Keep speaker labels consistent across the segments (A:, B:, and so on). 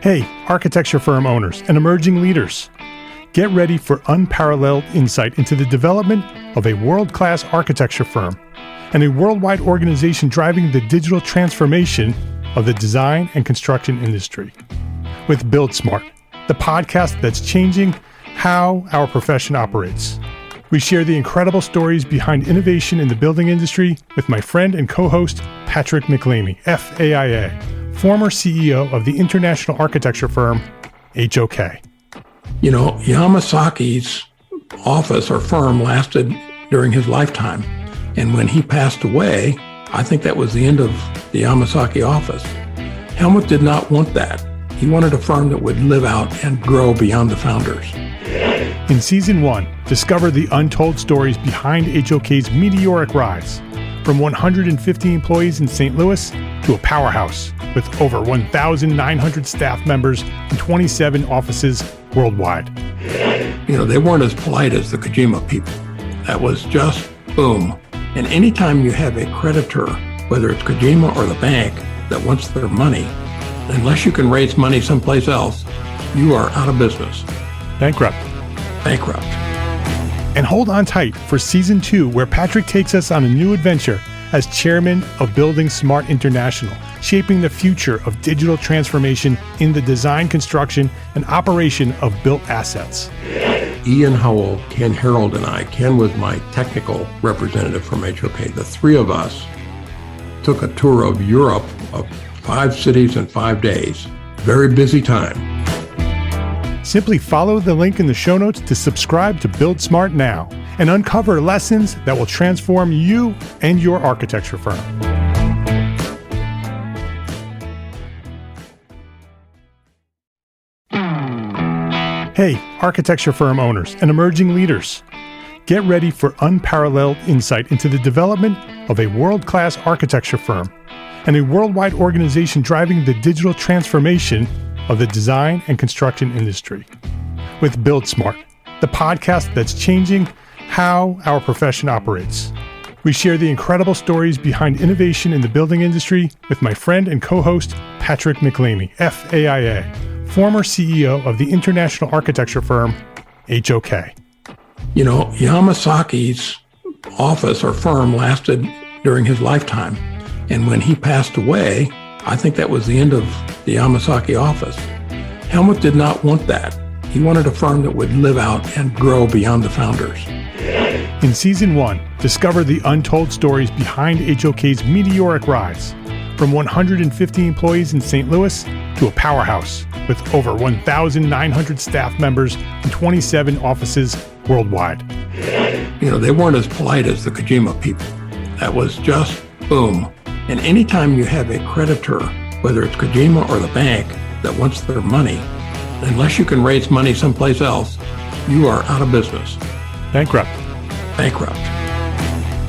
A: Hey, architecture firm owners and emerging leaders. Get ready for unparalleled insight into the development of a world-class architecture firm and a worldwide organization driving the digital transformation of the design and construction industry. With Build Smart, the podcast that's changing how our profession operates. We share the incredible stories behind innovation in the building industry with my friend and co-host, Patrick McLeamy, FAIA, former CEO of the international architecture firm, HOK.
B: You know, Yamasaki's office or firm lasted during his lifetime. And when he passed away, I think that was the end of the Yamasaki office. Helmut did not want that. He wanted a firm that would live out and grow beyond the founders.
A: In Season 1, discover the untold stories behind HOK's meteoric rise, from 150 employees in St. Louis to a powerhouse with over 1,900 staff members and 27 offices worldwide.
B: You know, they weren't as polite as the Kojima people. That was just boom. And anytime you have a creditor, whether it's Kojima or the bank, that wants their money, unless you can raise money someplace else, you are out of business.
A: Bankrupt. And hold on tight for Season 2, where Patrick takes us on a new adventure as chairman of Building Smart International, shaping the future of digital transformation in the design, construction, and operation of built assets.
B: Ian Howell, Ken Harold, and I, Ken was my technical representative from HOK. The three of us took a tour of Europe of 5 cities in 5 days. Very busy time.
A: Simply follow the link in the show notes to subscribe to Build Smart now and uncover lessons that will transform you and your architecture firm. Hey, architecture firm owners and emerging leaders. Get ready for unparalleled insight into the development of a world-class architecture firm and a worldwide organization driving the digital transformation of the design and construction industry. With Build Smart, the podcast that's changing how our profession operates. We share the incredible stories behind innovation in the building industry with my friend and co-host, Patrick McLeamy, FAIA, former CEO of the international architecture firm, HOK.
B: You know, Yamasaki's office or firm lasted during his lifetime. And when he passed away, I think that was the end of the Yamasaki office. Helmut did not want that. He wanted a firm that would live out and grow beyond the founders.
A: In Season 1, discover the untold stories behind HOK's meteoric rise, from 150 employees in St. Louis to a powerhouse with over 1,900 staff members and 27 offices worldwide.
B: You know, they weren't as polite as the Kojima people. That was just boom. And anytime you have a creditor, whether it's Kojima or the bank, that wants their money, unless you can raise money someplace else, you are out of business.
A: Bankrupt.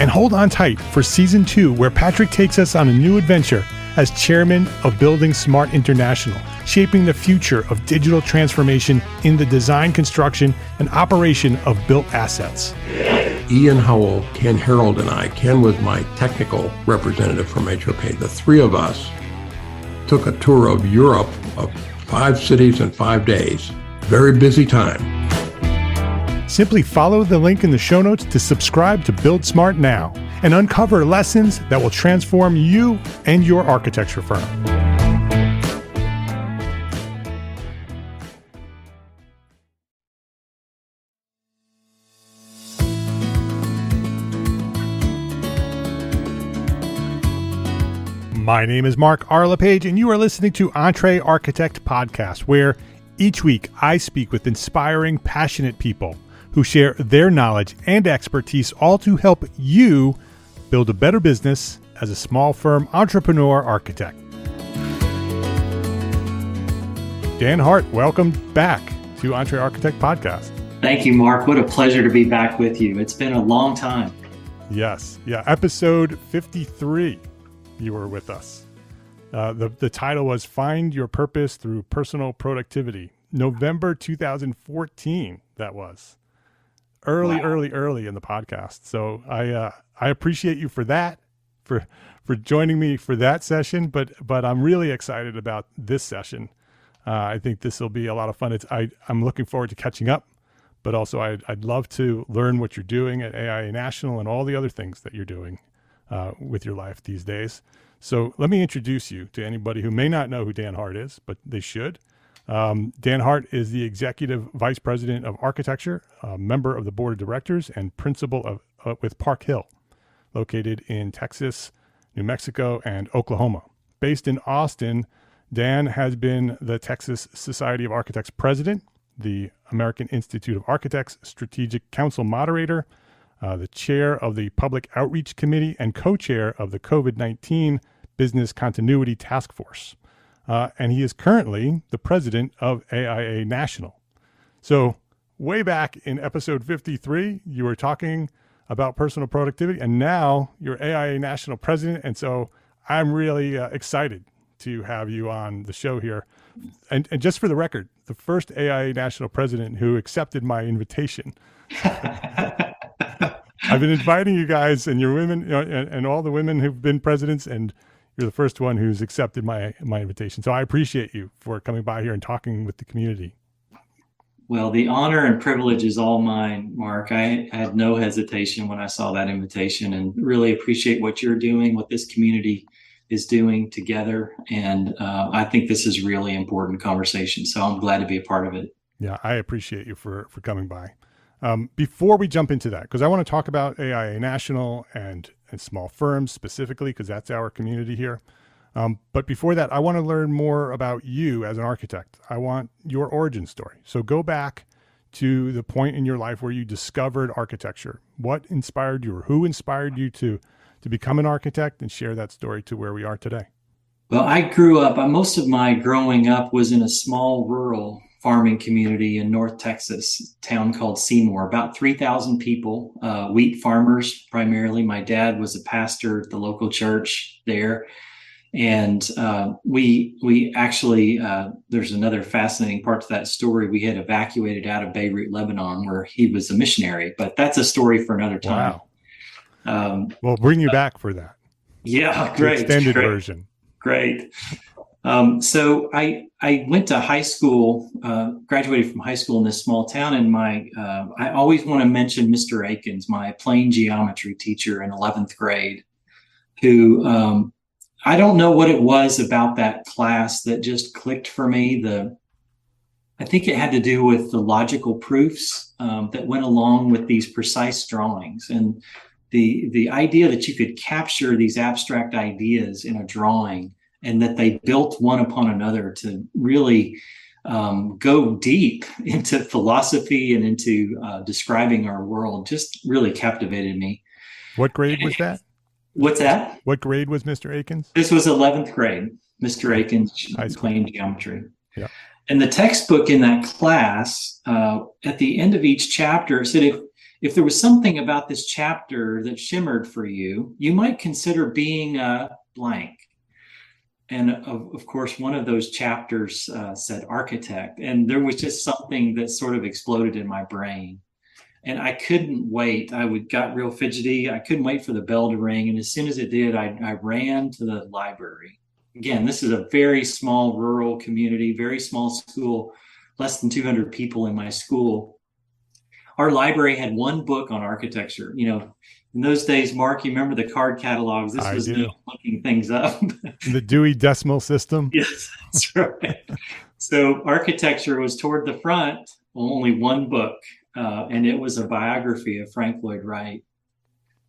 A: And hold on tight for Season 2, where Patrick takes us on a new adventure as chairman of Building Smart International, shaping the future of digital transformation in the design, construction, and operation of built assets.
B: Ian Howell, Ken Harold, and I, Ken was my technical representative from HOK. The three of us took a tour of Europe of 5 cities in 5 days. Very busy time.
A: Simply follow the link in the show notes to subscribe to Build Smart now and uncover lessons that will transform you and your architecture firm. My name is Mark R. LePage, and you are listening to Entre Architect Podcast, where each week I speak with inspiring, passionate people who share their knowledge and expertise, all to help you build a better business as a small firm entrepreneur architect. Dan Hart, welcome back to Entre Architect Podcast.
C: Thank you, Mark. What a pleasure to be back with you. It's been a long time.
A: Yes. Yeah. Episode 53, you were with us. The title was Find Your Purpose Through Personal Productivity. November 2014, that was. Early in the podcast. So I appreciate you for that, for joining me for that session. But I'm really excited about this session I think this will be a lot of fun. I'm looking forward to catching up, but also I'd love to learn what you're doing at AIA National and all the other things that you're doing with your life these days. So let me introduce you to anybody who may not know who Dan Hart is, but they should. Dan Hart is the Executive Vice President of Architecture, a member of the Board of Directors, and Principal with Parkhill, located in Texas, New Mexico, and Oklahoma. Based in Austin, Dan has been the Texas Society of Architects President, the American Institute of Architects Strategic Council Moderator, the Chair of the Public Outreach Committee, and Co-Chair of the COVID-19 Business Continuity Task Force. And he is currently the President of AIA National. So way back in episode 53, you were talking about personal productivity, and now you're AIA National President. And so I'm really excited to have you on the show here. And just for the record, the first AIA National President who accepted my invitation. I've been inviting you guys and your women, and all the women who've been presidents, and you're the first one who's accepted my invitation. So I appreciate you for coming by here and talking with the community.
C: Well, the honor and privilege is all mine, Mark. I had no hesitation when I saw that invitation, and really appreciate what you're doing, what this community is doing together. And I think this is really important conversation. So I'm glad to be a part of it.
A: Yeah, I appreciate you for coming by. Before we jump into that, because I want to talk about AIA National and small firms specifically, because that's our community here. But before that, I want to learn more about you as an architect. I want your origin story. So go back to the point in your life where you discovered architecture. What inspired you, or who inspired you to become an architect, and share that story to where we are today?
C: Well, I grew up, most of my growing up was in a small rural farming community in North Texas, a town called Seymour, about 3,000 people, wheat farmers primarily. My dad was a pastor at the local church there. And we actually, there's another fascinating part to that story. We had evacuated out of Beirut, Lebanon, where he was a missionary, but that's a story for another time.
A: Wow. We'll bring you back for that.
C: Yeah, great.
A: The extended version.
C: Great. So I went to high school, graduated from high school in this small town, and I always want to mention Mr. Akins, my plane geometry teacher in 11th grade, who I don't know what it was about that class that just clicked for me. I think it had to do with the logical proofs that went along with these precise drawings, and the idea that you could capture these abstract ideas in a drawing, and that they built one upon another to really go deep into philosophy and into describing our world, just really captivated me.
A: What grade was that?
C: What's that?
A: What grade was Mr. Akins?
C: This was 11th grade, Mr. Akins, plane geometry.
A: Yeah.
C: And the textbook in that class, at the end of each chapter, said if there was something about this chapter that shimmered for you, you might consider being blank. And of course, one of those chapters said architect. And there was just something that sort of exploded in my brain. And I couldn't wait. Got real fidgety. I couldn't wait for the bell to ring. And as soon as it did, I ran to the library. Again, this is a very small rural community, very small school, less than 200 people in my school. Our library had one book on architecture. You know, in those days, Mark, you remember the card catalogs? This was me looking things up.
A: The Dewey Decimal System?
C: Yes, that's right. So architecture was toward the front, only one book, and it was a biography of Frank Lloyd Wright.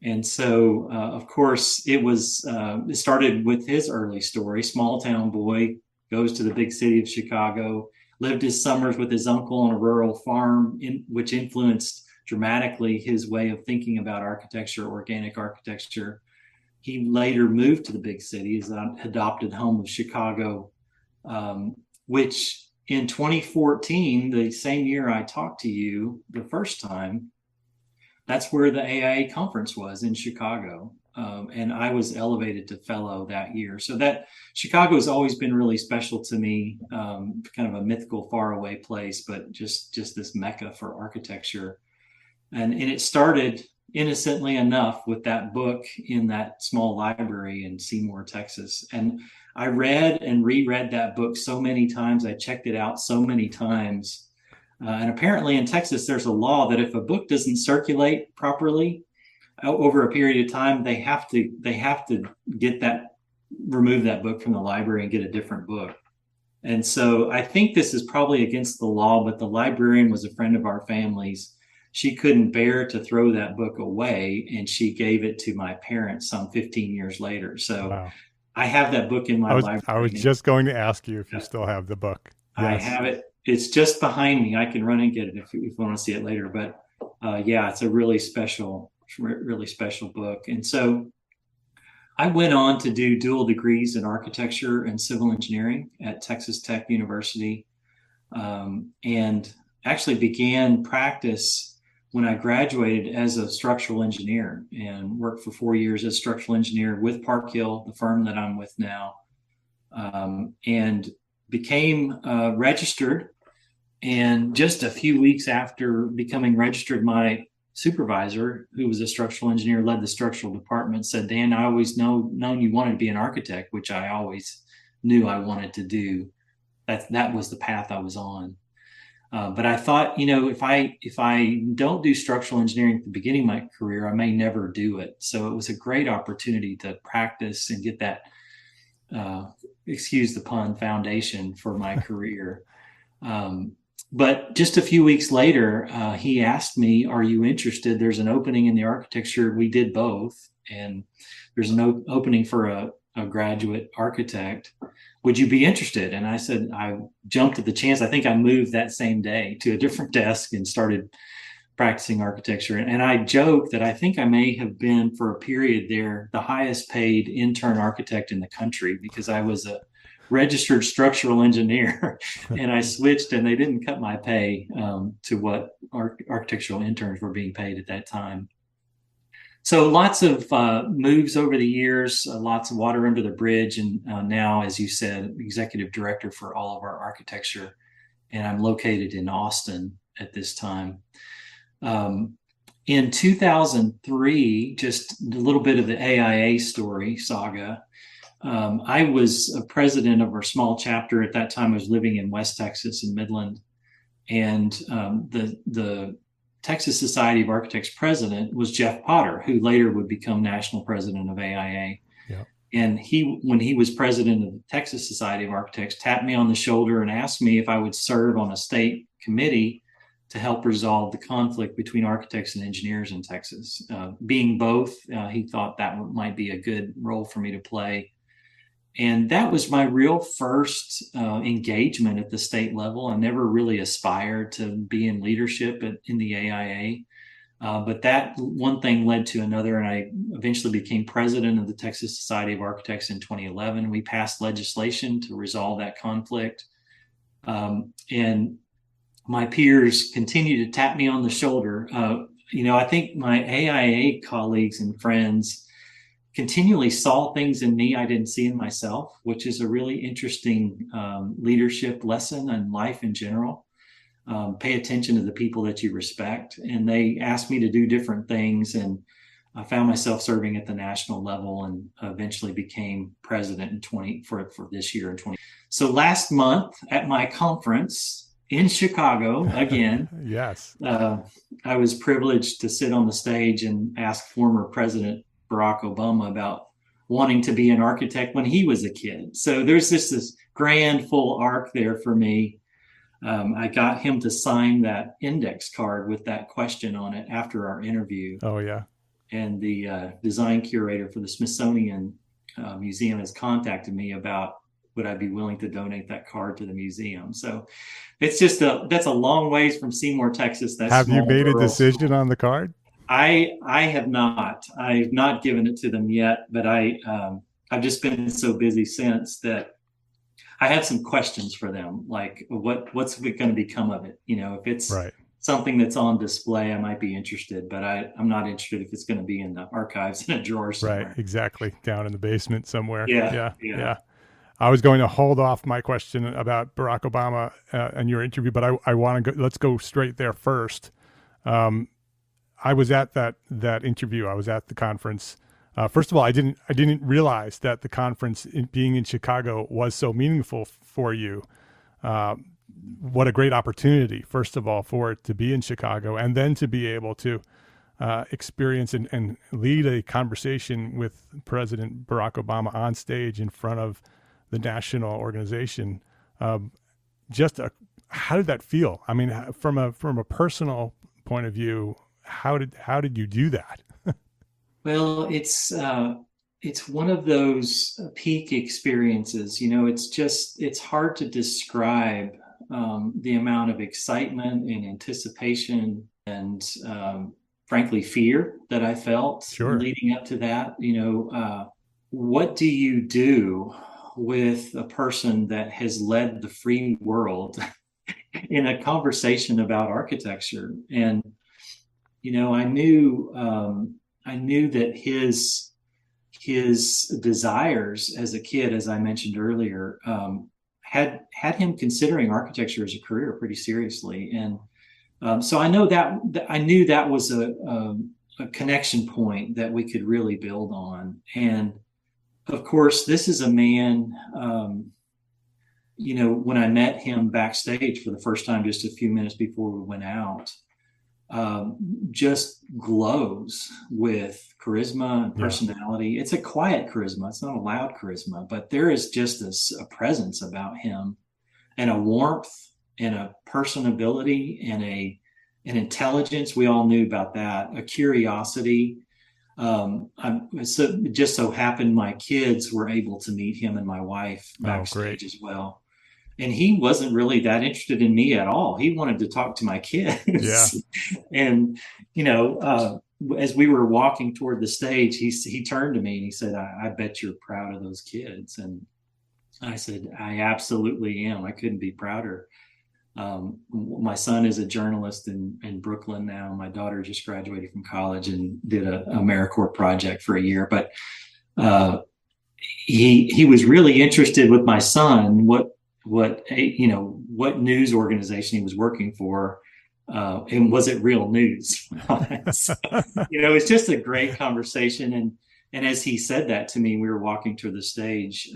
C: And so, of course, it started with his early story. Small town boy goes to the big city of Chicago, lived his summers with his uncle on a rural farm, which influenced dramatically his way of thinking about architecture, organic architecture. He later moved to the big city, his adopted home of Chicago, which in 2014, the same year I talked to you the first time, that's where the AIA conference was in Chicago. And I was elevated to fellow that year. So that Chicago has always been really special to me, kind of a mythical, faraway place, but just this mecca for architecture. And it started innocently enough with that book in that small library in Seymour, Texas. And I read and reread that book so many times. I checked it out so many times. And apparently in Texas, there's a law that if a book doesn't circulate properly over a period of time, they have to remove that book from the library and get a different book. And so I think this is probably against the law, but the librarian was a friend of our family's. She couldn't bear to throw that book away, and she gave it to my parents some 15 years later. So
A: Wow.
C: I have that book in my library.
A: I was just going to ask you if you still have the book. Yes.
C: I have it. It's just behind me. I can run and get it if you want to see it later. But yeah, it's a really special book. And so I went on to do dual degrees in architecture and civil engineering at Texas Tech University, and actually began practice when I graduated as a structural engineer, and worked for 4 years as a structural engineer with Parkhill, the firm that I'm with now, and became registered. And just a few weeks after becoming registered, my supervisor, who was a structural engineer, led the structural department, said, "Dan, I always known you wanted to be an architect," which I always knew I wanted to do. That was the path I was on. But I thought, if I don't do structural engineering at the beginning of my career, I may never do it. So it was a great opportunity to practice and get that, excuse the pun, foundation for my career. But just a few weeks later, he asked me, "Are you interested? There's an opening in the architecture." We did both. And there's an opening for a graduate architect. "Would you be interested?" And I said, I jumped at the chance. I think I moved that same day to a different desk and started practicing architecture. And I joke that I think I may have been, for a period there, the highest paid intern architect in the country, because I was a registered structural engineer and I switched, and they didn't cut my pay to what architectural interns were being paid at that time. So lots of moves over the years, lots of water under the bridge. And now, as you said, executive director for all of our architecture. And I'm located in Austin at this time. In 2003, just a little bit of the AIA story saga. I was a president of our small chapter. At that time, I was living in West Texas in Midland. And the Texas Society of Architects president was Jeff Potter, who later would become national president of AIA.
A: Yep.
C: And when he was president of the Texas Society of Architects, tapped me on the shoulder and asked me if I would serve on a state committee to help resolve the conflict between architects and engineers in Texas. Being both, he thought that might be a good role for me to play. And that was my real first engagement at the state level. I never really aspired to be in leadership in the AIA, but that one thing led to another, and I eventually became president of the Texas Society of Architects in 2011. We passed legislation to resolve that conflict, and my peers continue to tap me on the shoulder. I think my AIA colleagues and friends continually saw things in me I didn't see in myself, which is a really interesting leadership lesson in life in general. Pay attention to the people that you respect. And they asked me to do different things, and I found myself serving at the national level, and eventually became president for this year in 20. So last month at my conference in Chicago, again,
A: yes,
C: I was privileged to sit on the stage and ask former President Barack Obama about wanting to be an architect when he was a kid. So there's this grand full arc there for me. I got him to sign that index card with that question on it after our interview.
A: Oh, yeah.
C: And the design curator for the Smithsonian Museum has contacted me about would I be willing to donate that card to the museum. So it's just that's a long ways from Seymour, Texas.
A: Have you made a decision on the card?
C: I have not. I've not given it to them yet, but I've just been so busy since that I have some questions for them, like what's going to become of it? If it's something that's on display, I might be interested, but I'm not interested if it's going to be in the archives in a drawer somewhere.
A: Right, exactly, down in the basement somewhere.
C: Yeah.
A: I was going to hold off my question about Barack Obama and your interview, but I want to go. Let's go straight there first. I was at that interview. I was at the conference. First of all, I didn't realize that the conference being in Chicago was so meaningful for you. What a great opportunity, first of all, for it to be in Chicago, and then to be able to experience and lead a conversation with President Barack Obama on stage in front of the national organization. How did that feel? I mean, from a personal point of view, how did you do that?
C: Well, it's one of those peak experiences. It's hard to describe the amount of excitement and anticipation and frankly fear that I felt leading up to that. What do you do with a person that has led the free world in a conversation about architecture? And I knew that his desires as a kid, as I mentioned earlier, had him considering architecture as a career pretty seriously. And so I knew that was a connection point that we could really build on. And of course, this is a man, when I met him backstage for the first time, just a few minutes before we went out, just glows with charisma and personality. It's a quiet charisma. It's not a loud charisma, but there is just a presence about him, and a warmth and a personability and an intelligence. We all knew about that. A curiosity. It just so happened my kids were able to meet him and my wife backstage as well. And he wasn't really that interested in me at all. He wanted to talk to my kids. Yeah. And, as we were walking toward the stage, he turned to me and he said, I bet you're proud of those kids. And I said, I absolutely am. I couldn't be prouder. My son is a journalist in Brooklyn now. My daughter just graduated from college and did a AmeriCorps project for a year. But he was really interested with my son, what news organization he was working for, and was it real news? It was just a great conversation. And as he said that to me, we were walking to the stage.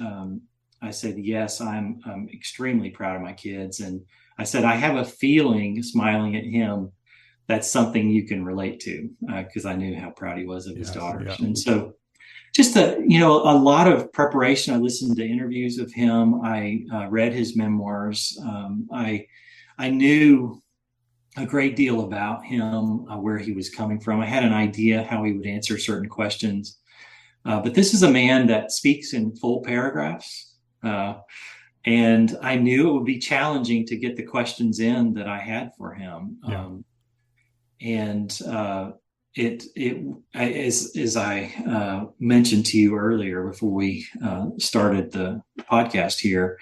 C: I said, yes, I'm extremely proud of my kids. And I said, I have a feeling, smiling at him, that's something you can relate to, because I knew how proud he was of his daughters. Yeah. And so just a lot of preparation. I listened to interviews of him. I read his memoirs. I knew a great deal about him, where he was coming from. I had an idea how he would answer certain questions. But this is a man that speaks in full paragraphs. And I knew it would be challenging to get the questions in that I had for him. Yeah. As I mentioned to you earlier before we started the podcast here,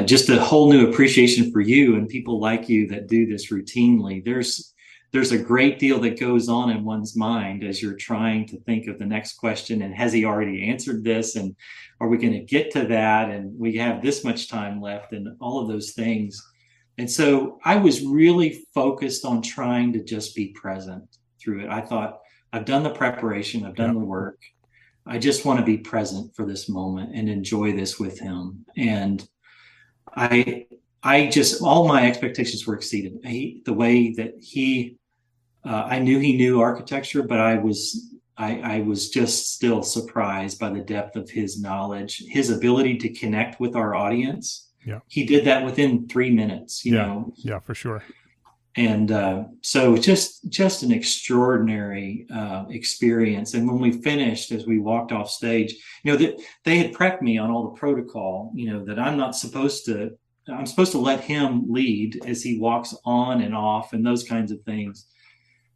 C: just a whole new appreciation for you and people like you that do this routinely. There's a great deal that goes on in one's mind as you're trying to think of the next question. And has he already answered this? And are we going to get to that? And we have this much time left, and all of those things. And so I was really focused on trying to just be present through it. I thought, I've done the preparation, I've done the work. I just want to be present for this moment and enjoy this with him. And I just, all my expectations were exceeded. The way that I knew he knew architecture, but I was just still surprised by the depth of his knowledge, his ability to connect with our audience. Yeah. He did that within 3 minutes, you know?
A: Yeah, for sure.
C: And so just an extraordinary experience. And when we finished, as we walked off stage, they had prepped me on all the protocol, that I'm supposed to let him lead as he walks on and off and those kinds of things.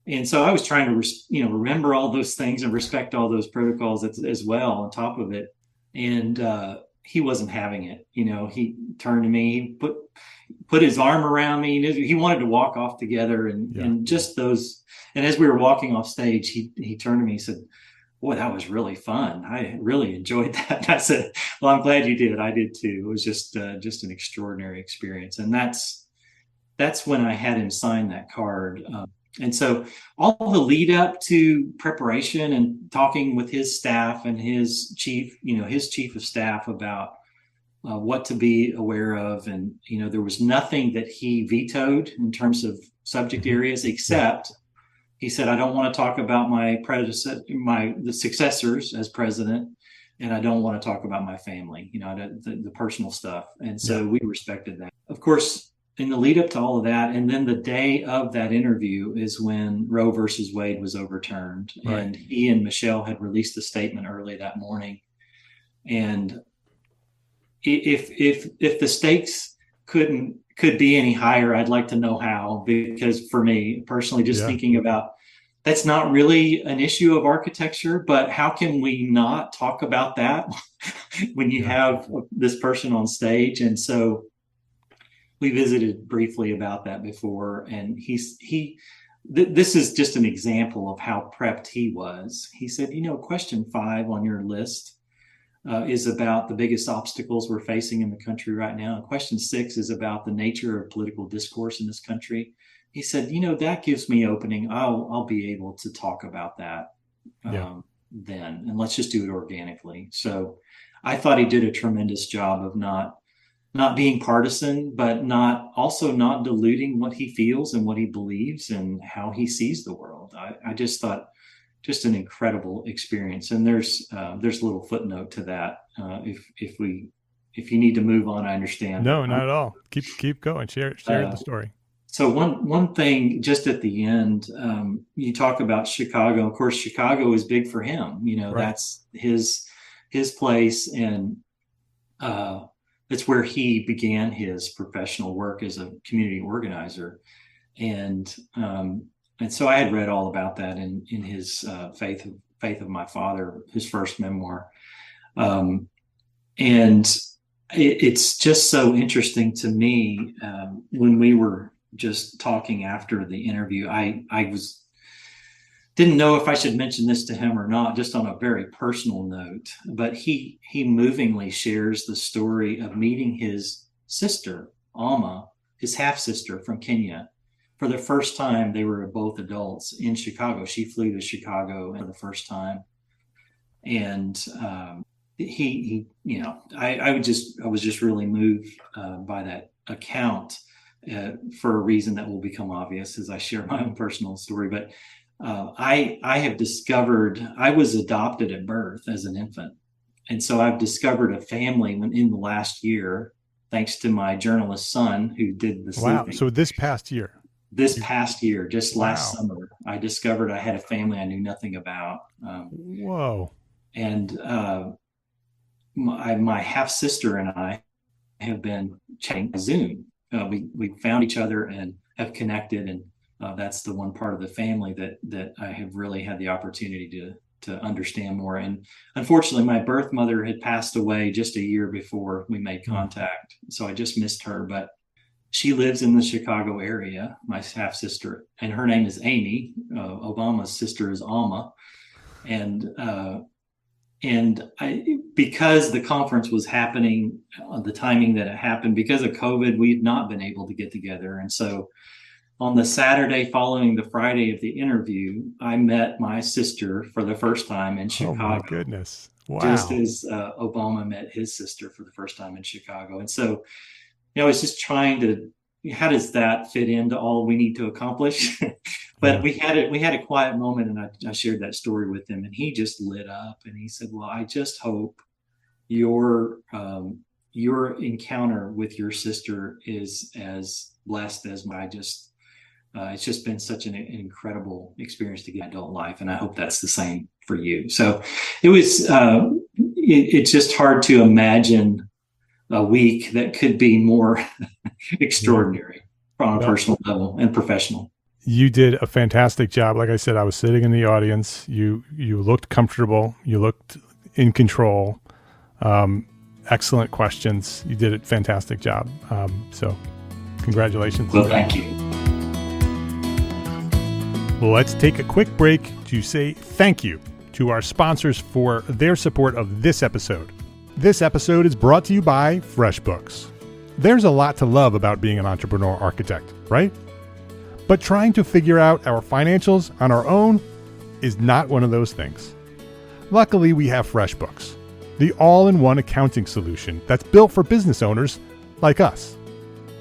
C: And so I was trying to, remember all those things and respect all those protocols as well on top of it. And he wasn't having it. He turned to me, put his arm around me. He wanted to walk off together and just those. And as we were walking off stage, he turned to me and said, "Boy, that was really fun. I really enjoyed that." And I said, "Well, I'm glad you did. I did too. It was just an extraordinary experience." And that's when I had him sign that card. And so all the lead up to preparation and talking with his staff and his chief of staff about what to be aware of. And, there was nothing that he vetoed in terms of subject areas, except he said, I don't want to talk about my the successors as president, and I don't want to talk about my family, the personal stuff. And so we respected that. Of course, in the lead up to all of that, and then the day of that interview is when Roe versus Wade was overturned. Right. And he and Michelle had released a statement early that morning. And if the stakes could be any higher, I'd like to know how, because for me personally, just thinking about, that's not really an issue of architecture, but how can we not talk about that when you have this person on stage? And so we visited briefly about that before, and this is just an example of how prepped he was. He said, question 5 on your list is about the biggest obstacles we're facing in the country right now. And question 6 is about the nature of political discourse in this country. He said, that gives me opening. I'll be able to talk about that then, and let's just do it organically. So I thought he did a tremendous job of not being partisan, but not diluting what he feels and what he believes and how he sees the world. I just thought, just an incredible experience. And there's a little footnote to that. If you need to move on, I understand.
A: No, not at all. Keep going. Share the story.
C: So one thing just at the end, you talk about Chicago. Of course, Chicago is big for him. Right. That's his place, and it's where he began his professional work as a community organizer. And so I had read all about that in his Faith of My Father, his first memoir. And it's just so interesting to me when we were just talking after the interview, I didn't know if I should mention this to him or not, just on a very personal note, but he movingly shares the story of meeting his sister, Alma, his half-sister from Kenya. For the first time, they were both adults in Chicago. She flew to Chicago for the first time. And I was just really moved by that account for a reason that will become obvious as I share my own personal story. But I have discovered, I was adopted at birth as an infant. And so I've discovered a family in the last year, thanks to my journalist son who did the sleeping.
A: Wow. So this past year, just last summer, I discovered I had a family I knew nothing about.
C: Whoa. And my half-sister and I have been chatting on Zoom. We found each other and have connected, and that's the one part of the family that I have really had the opportunity to understand more. And unfortunately, my birth mother had passed away just a year before we made contact, so I just missed her. But she lives in the Chicago area, my half-sister, and her name is Amy. Obama's sister is Alma. And because the conference was happening on the timing that it happened, because of COVID, we had not been able to get together. And so on the Saturday following the Friday of the interview, I met my sister for the first time in Chicago.
A: Oh my goodness. Wow.
C: Just as Obama met his sister for the first time in Chicago. And so, I was just trying to, how does that fit into all we need to accomplish? But we had a quiet moment, and I shared that story with him, and he just lit up, and he said, well, I just hope your encounter with your sister is as blessed as my it's just been such an incredible experience to get adult life. And I hope that's the same for you. So it was, it's just hard to imagine a week that could be more extraordinary on a personal level and professional.
A: You did a fantastic job. Like I said, I was sitting in the audience. You looked comfortable. You looked in control. Excellent questions. You did a fantastic job. So congratulations.
C: Well, thank you.
A: Let's take a quick break to say thank you to our sponsors for their support of this episode. This episode is brought to you by FreshBooks. There's a lot to love about being an entrepreneur architect, right? But trying to figure out our financials on our own is not one of those things. Luckily, we have FreshBooks, the all-in-one accounting solution that's built for business owners like us.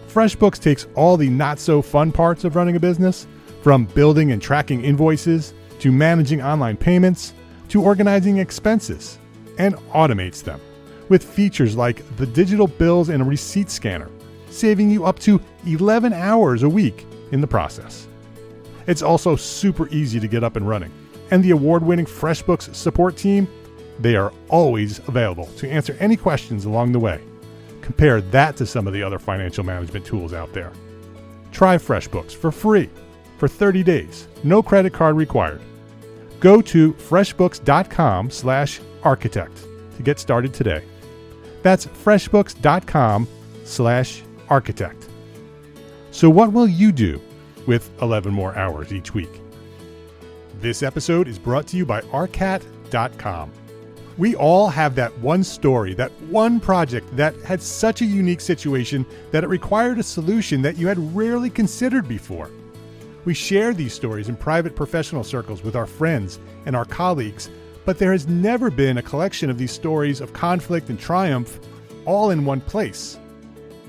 A: FreshBooks takes all the not-so-fun parts of running a business, from building and tracking invoices, to managing online payments, to organizing expenses, and automates them with features like the digital bills and a receipt scanner, saving you up to 11 hours a week in the process. It's also super easy to get up and running, and the award-winning FreshBooks support team, they are always available to answer any questions along the way. Compare that to some of the other financial management tools out there. Try FreshBooks for free for 30 days, no credit card required. Go to freshbooks.com/architect to get started today. That's freshbooks.com/architect. So what will you do with 11 more hours each week? This episode is brought to you by arcat.com. We all have that one story, that one project that had such a unique situation that it required a solution that you had rarely considered before. We share these stories in private professional circles with our friends and our colleagues, but there has never been a collection of these stories of conflict and triumph all in one place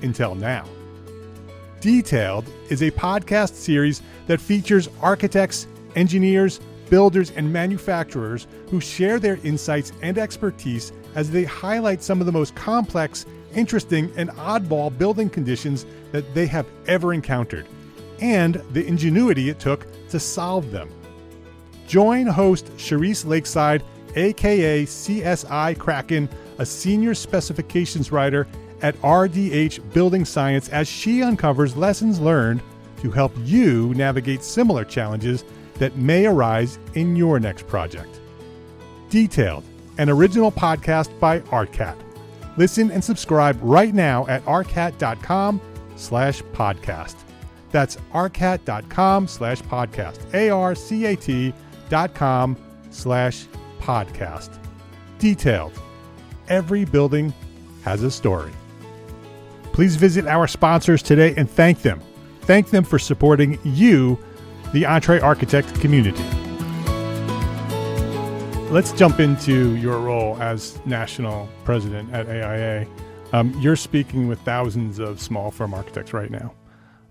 A: until now. Detailed is a podcast series that features architects, engineers, builders, and manufacturers who share their insights and expertise as they highlight some of the most complex, interesting, and oddball building conditions that they have ever encountered, and the ingenuity it took to solve them. Join host Charisse Lakeside, aka CSI Kraken, a senior specifications writer at RDH Building Science, as she uncovers lessons learned to help you navigate similar challenges that may arise in your next project. Detailed, an original podcast by ARCAT. Listen and subscribe right now at arcat.com/podcast. That's arcat.com/podcast. arcat.com/podcast. Detailed. Every building has a story. Please visit our sponsors today and thank them. Thank them for supporting you, the EntreArchitect community. Let's jump into your role as national president at AIA. You're speaking with thousands of small firm architects right now.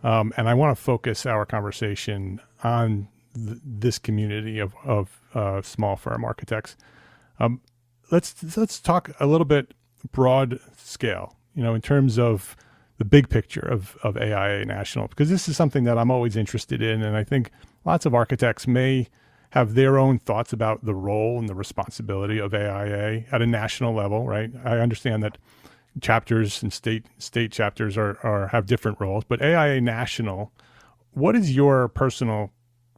A: And I want to focus our conversation on this community of small firm architects. Let's talk a little bit broad scale, in terms of the big picture of AIA National, because this is something that I'm always interested in. And I think lots of architects may have their own thoughts about the role and the responsibility of AIA at a national level, right? I understand that chapters and state chapters have different roles, but AIA National, what is your personal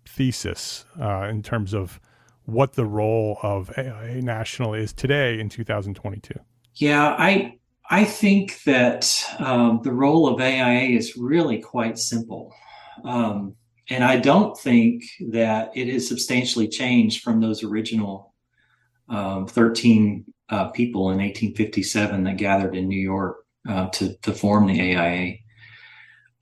A: thesis in terms of what the role of AIA National is today in 2022?
C: Yeah, I think that the role of AIA is really quite simple. And I don't think that it has substantially changed from those original 13 people in 1857 that gathered in New York to form the AIA.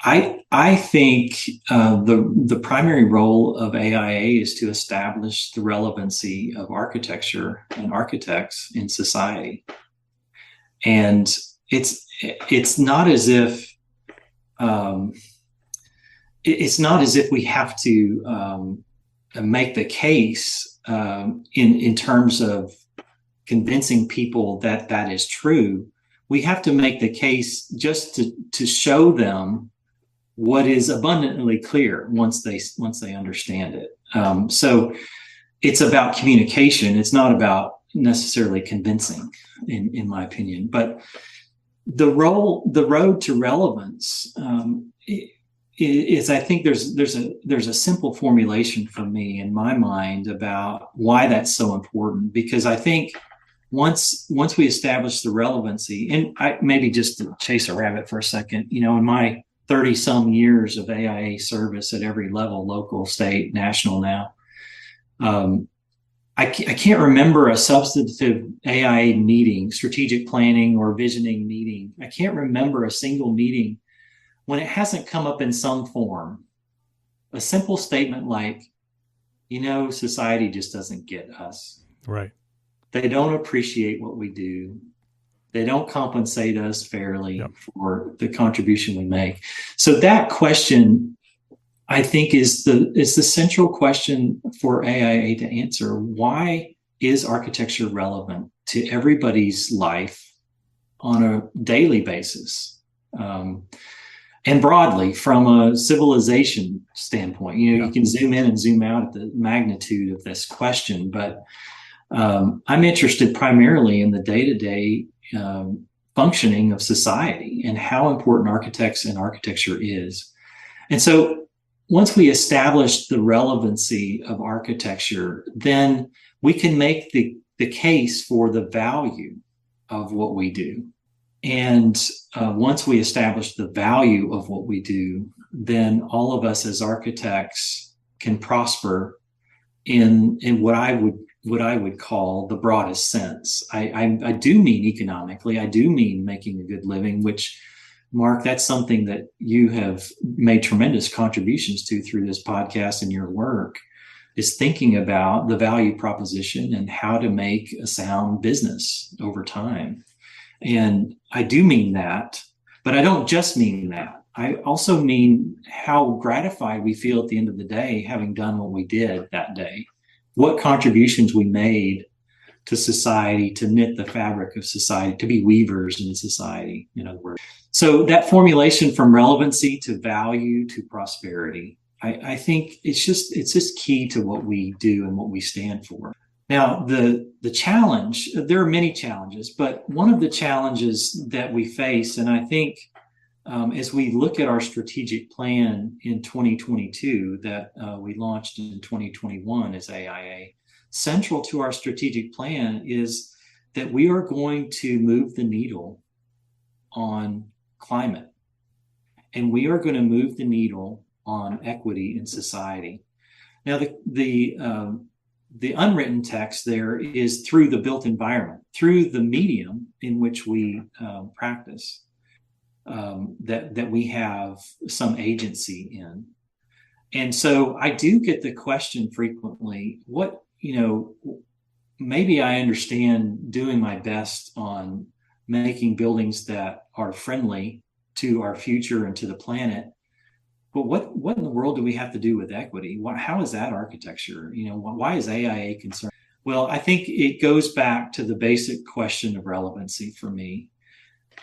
C: I think the primary role of AIA is to establish the relevancy of architecture and architects in society. And it's not as if we have to make the case in terms of convincing people that that is true. We have to make the case just to show them what is abundantly clear once they understand it. So it's about communication. It's not about necessarily convincing, in my opinion. But the road to relevance is I think there's a simple formulation for me in my mind about why that's so important. Because I think once we establish the relevancy, and maybe just to chase a rabbit for a second, in my 30-some years of AIA service at every level, local, state, national now, I can't remember a substantive AIA meeting, strategic planning or visioning meeting. I can't remember a single meeting when it hasn't come up in some form a simple statement like, society just doesn't get us.
A: Right.
C: They don't appreciate what we do. They don't compensate us fairly for the contribution we make. So that question, I think, is the central question for AIA to answer. Why is architecture relevant to everybody's life on a daily basis? And broadly, from a civilization standpoint, you can zoom in and zoom out at the magnitude of this question, but I'm interested primarily in the day-to-day functioning of society and how important architects and architecture is. And so once we establish the relevancy of architecture, then we can make the case for the value of what we do. And once we establish the value of what we do, then all of us as architects can prosper in what I would call the broadest sense. I do mean economically. I do mean making a good living, which, Mark, that's something that you have made tremendous contributions to through this podcast and your work, is thinking about the value proposition and how to make a sound business over time. And I do mean that, but I don't just mean that. I also mean how gratified we feel at the end of the day, having done what we did that day, what contributions we made to society, to knit the fabric of society, to be weavers in society, in other words. So that formulation from relevancy to value to prosperity, I think it's just key to what we do and what we stand for. Now, the challenge, there are many challenges, but one of the challenges that we face, and I think as we look at our strategic plan in 2022 that we launched in 2021 as AIA, central to our strategic plan is that we are going to move the needle on climate, and we are going to move the needle on equity in society. Now, the unwritten text there is through the built environment, through the medium in which we practice, that we have some agency in. And so I do get the question frequently, maybe I understand doing my best on making buildings that are friendly to our future and to the planet, but what in the world do we have to do with equity? How is that architecture? Why is AIA concerned? Well, I think it goes back to the basic question of relevancy for me.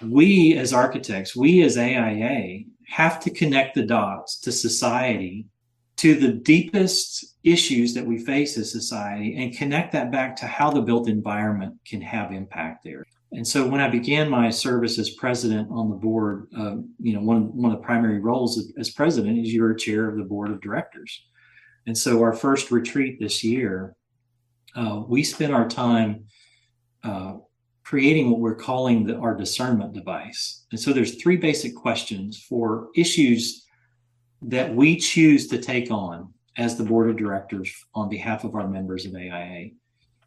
C: We as architects, we as AIA have to connect the dots to society, to the deepest issues that we face as society, and connect that back to how the built environment can have impact there. And so when I began my service as president on the board, one of the primary roles as president is you're chair of the board of directors. And so our first retreat this year, we spent our time creating what we're calling our discernment device. And so there's three basic questions for issues that we choose to take on as the board of directors on behalf of our members of AIA.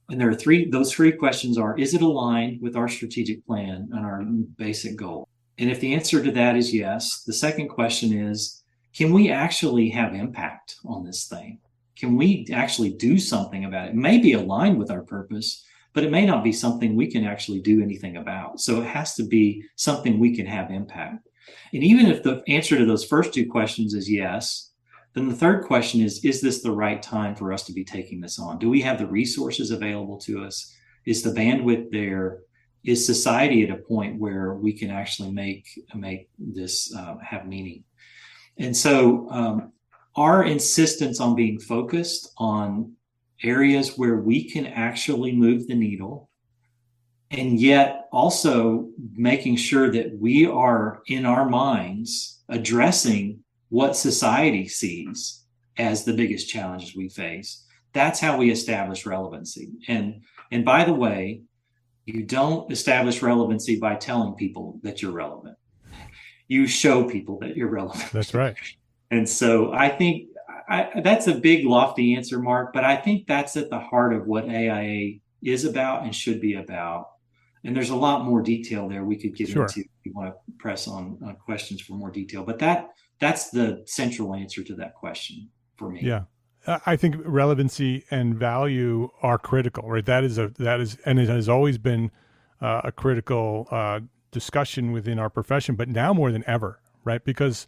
C: And there are those three questions are, is it aligned with our strategic plan and our basic goal? And if the answer to that is yes, the second question is, can we actually have impact on this thing? Can we actually do something about it? It may be aligned with our purpose, but it may not be something we can actually do anything about. So it has to be something we can have impact. And even if the answer to those first two questions is yes, then the third question is this the right time for us to be taking this on? Do we have the resources available to us? Is the bandwidth there? Is society at a point where we can actually make this have meaning? And so our insistence on being focused on areas where we can actually move the needle, and yet also making sure that we are in our minds addressing what society sees as the biggest challenges we face. That's how we establish relevancy. And by the way, you don't establish relevancy by telling people that you're relevant. You show people that you're relevant.
A: That's right.
C: And so I think that's a big, lofty answer, Mark, but I think that's at the heart of what AIA is about and should be about. And there's a lot more detail there we could get
A: Sure.
C: into if you want to press on questions for more detail. But that's the central answer to that question for me.
A: Yeah. I think relevancy and value are critical, right? That is, and it has always been a critical discussion within our profession, but now more than ever, right? Because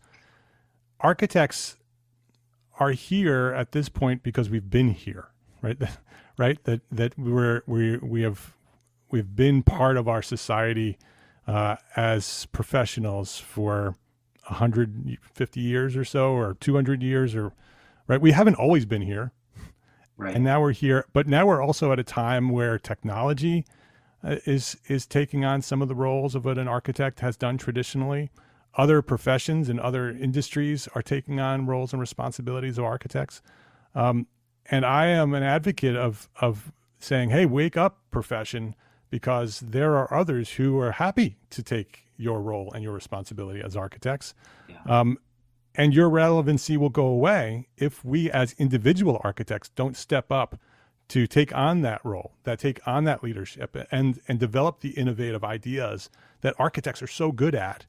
A: architects are here at this point because we've been here, right? Right? That we've been part of our society as professionals for 150 years or so, or 200 years, or right. We haven't always been here,
C: right?
A: And now we're here, but now we're also at a time where technology is taking on some of the roles of what an architect has done traditionally. Other professions and other industries are taking on roles and responsibilities of architects. And I am an advocate of saying, hey, wake up, profession, because there are others who are happy to take your role and your responsibility as architects.
C: Yeah.
A: And your relevancy will go away if we as individual architects don't step up to take on that role, take on that leadership, and develop the innovative ideas that architects are so good at.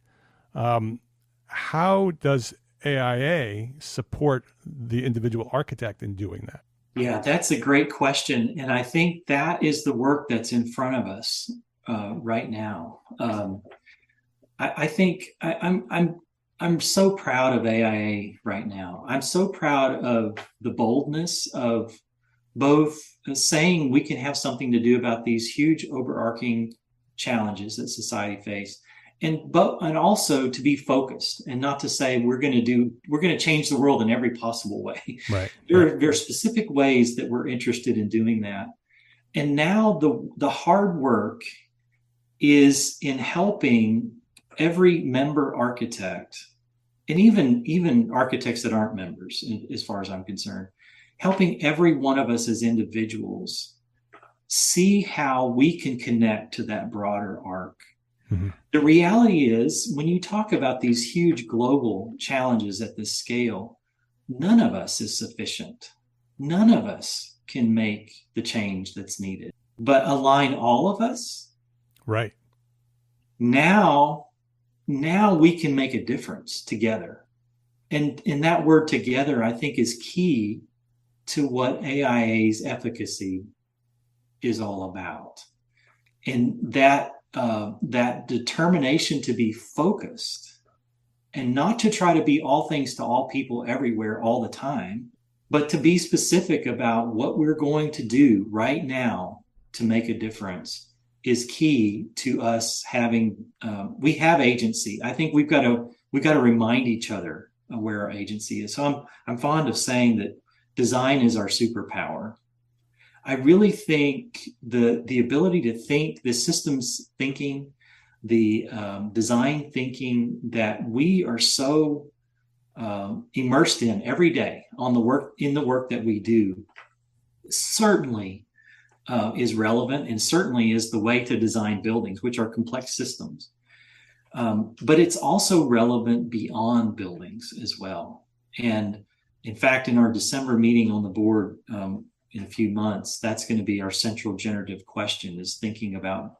A: How does AIA support the individual architect in doing that?
C: Yeah, that's a great question. And I think that is the work that's in front of us right now. I think I'm so proud of AIA right now. I'm so proud of the boldness of both saying we can have something to do about these huge overarching challenges that society face, and also to be focused and not to say we're going to change the world in every possible way.
A: Right.
C: There are specific ways that we're interested in doing that. And now the hard work is in helping every member architect, and even architects that aren't members, as far as I'm concerned, helping every one of us as individuals see how we can connect to that broader arc. Mm-hmm. The reality is, when you talk about these huge global challenges at this scale, none of us is sufficient. None of us can make the change that's needed. But align all of us,
A: right?
C: Now we can make a difference together. And that word together, I think, is key to what AIA's efficacy is all about. And that determination to be focused and not to try to be all things to all people everywhere all the time, but to be specific about what we're going to do right now to make a difference is key to us having, we have agency. I think we've got to remind each other of where our agency is. So I'm fond of saying that design is our superpower. I really think the ability to think, the systems thinking, the design thinking that we are so immersed in every day in the work that we do, certainly is relevant, and certainly is the way to design buildings, which are complex systems. But it's also relevant beyond buildings as well. And in fact, in our December meeting on the board in a few months, that's going to be our central generative question, is thinking about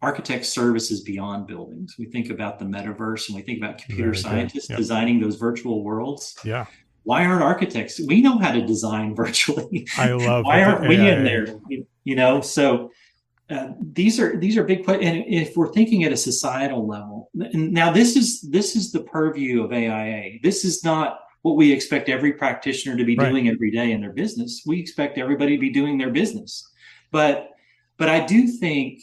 C: architect services beyond buildings. We think about the metaverse, and we think about computer scientists designing those virtual worlds.
A: Yeah.
C: Why aren't architects? We know how to design virtually.
A: I love.
C: Why aren't we in there? So these are big questions. And if we're thinking at a societal level, and now this is the purview of AIA. This is not what we expect every practitioner to be doing every day in their business. We expect everybody to be doing their business. But I do think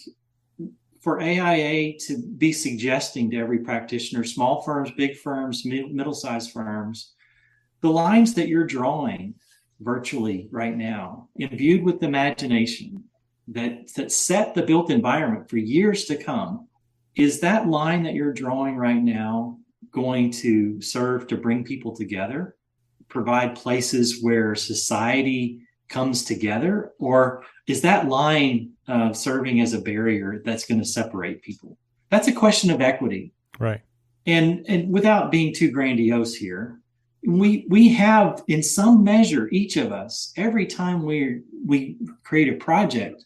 C: for AIA to be suggesting to every practitioner, small firms, big firms, middle-sized firms, the lines that you're drawing virtually right now, imbued with imagination, that set the built environment for years to come, is that line that you're drawing right now going to serve to bring people together, provide places where society comes together, or is that line serving as a barrier that's going to separate people? That's a question of equity.
A: Right.
C: And without being too grandiose here, we have, in some measure, each of us, every time we create a project,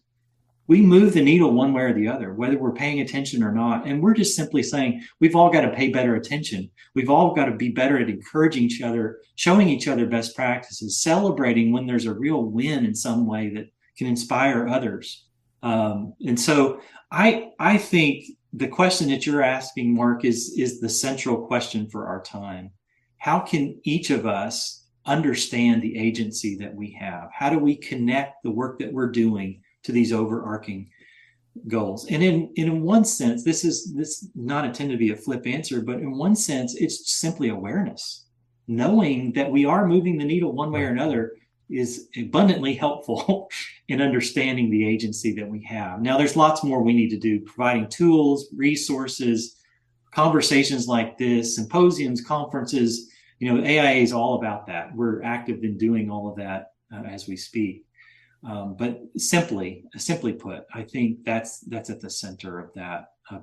C: we move the needle one way or the other, whether we're paying attention or not. And we're just simply saying we've all got to pay better attention. We've all got to be better at encouraging each other, showing each other best practices, celebrating when there's a real win in some way that can inspire others. And so I think the question that you're asking, Mark, is the central question for our time. How can each of us understand the agency that we have? How do we connect the work that we're doing to these overarching goals? And in one sense, this is not intended to be a flip answer, but in one sense, it's simply awareness. Knowing that we are moving the needle one way or another is abundantly helpful in understanding the agency that we have. Now, there's lots more we need to do, providing tools, resources, conversations like this, symposiums, conferences. AIA is all about that. We're active in doing all of that as we speak. But simply put, I think that's at the center of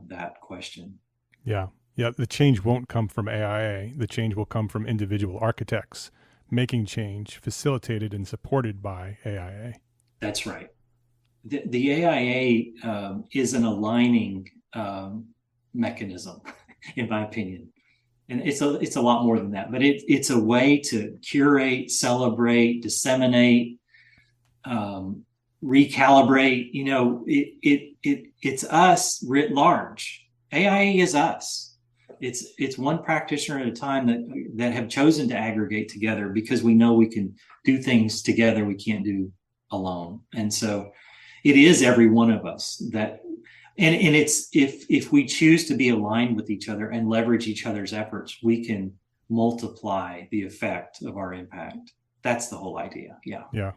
C: that question.
A: Yeah. The change won't come from AIA. The change will come from individual architects making change, facilitated and supported by AIA. That's
C: right. The AIA is an aligning mechanism, in my opinion. And it's a lot more than that, but it's a way to curate, celebrate, disseminate, recalibrate. It's us writ large. AIA is us. It's one practitioner at a time that have chosen to aggregate together because we know we can do things together we can't do alone. And so it is every one of us that. And it's if we choose to be aligned with each other and leverage each other's efforts, we can multiply the effect of our impact. That's the whole idea.
A: Yeah.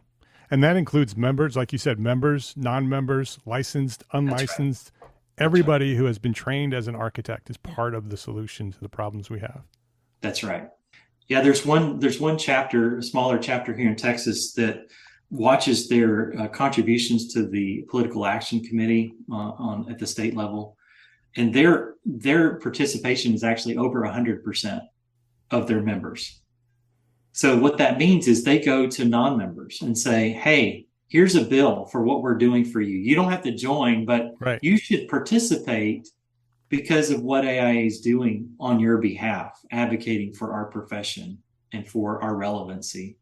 A: And that includes members, like you said, members, non-members, licensed, unlicensed. Right. Everybody who has been trained as an architect is part of the solution to the problems we have.
C: That's right. Yeah, there's one chapter, a smaller chapter here in Texas that watches their contributions to the Political Action Committee at the state level, and their participation is actually over 100% of their members. So what that means is they go to non-members and say, "Hey, here's a bill for what we're doing for you. You don't have to join, but right. You should participate because of what AIA is doing on your behalf, advocating for our profession and for our relevancy."